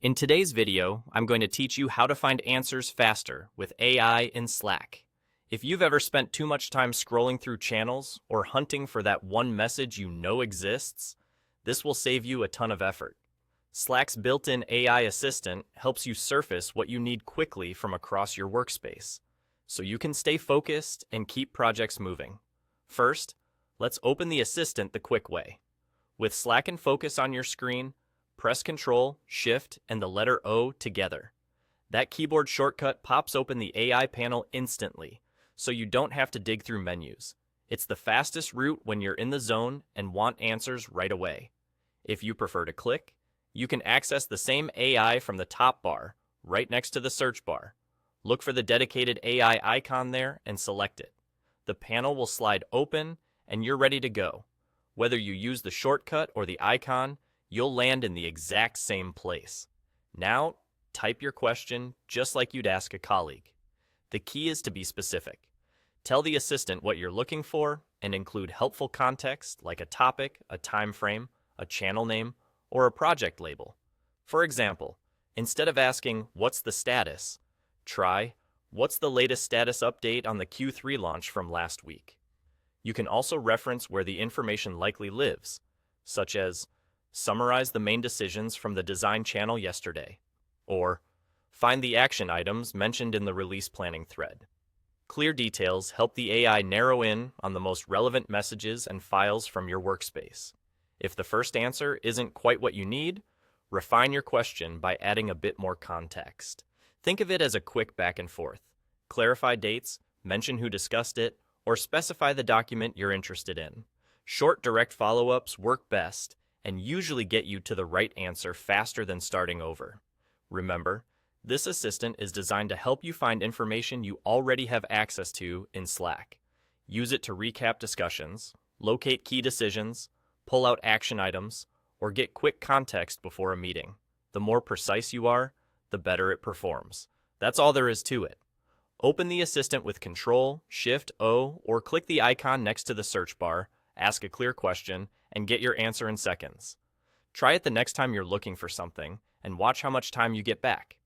In today's video, I'm going to teach you how to find answers faster with AI in Slack. If you've ever spent too much time scrolling through channels or hunting for that one message you know exists, this will save you a ton of effort. Slack's built-in AI assistant helps you surface what you need quickly from across your workspace, so you can stay focused and keep projects moving. First, let's open the assistant the quick way. With Slack in focus on your screen, press Ctrl, Shift, and the letter O together. That keyboard shortcut pops open the AI panel instantly, so you don't have to dig through menus. It's the fastest route when you're in the zone and want answers right away. If you prefer to click, you can access the same AI from the top bar, right next to the search bar. Look for the dedicated AI icon there and select it. The panel will slide open and you're ready to go. Whether you use the shortcut or the icon, you'll land in the exact same place. Now, type your question just like you'd ask a colleague. The key is to be specific. Tell the assistant what you're looking for and include helpful context like a topic, a time frame, a channel name, or a project label. For example, instead of asking, "What's the status?" try, "What's the latest status update on the Q3 launch from last week?" You can also reference where the information likely lives, such as, "Summarize the main decisions from the design channel yesterday," or "Find the action items mentioned in the release planning thread." Clear details help the AI narrow in on the most relevant messages and files from your workspace. If the first answer isn't quite what you need, refine your question by adding a bit more context. Think of it as a quick back and forth. Clarify dates, mention who discussed it, or specify the document you're interested in. Short, direct follow-ups work best and usually get you to the right answer faster than starting over. Remember, this assistant is designed to help you find information you already have access to in Slack. Use it to recap discussions, locate key decisions, pull out action items, or get quick context before a meeting. The more precise you are, the better it performs. That's all there is to it. Open the assistant with Ctrl, Shift, O, or click the icon next to the search bar, ask a clear question, and get your answer in seconds. Try it the next time you're looking for something, and watch how much time you get back.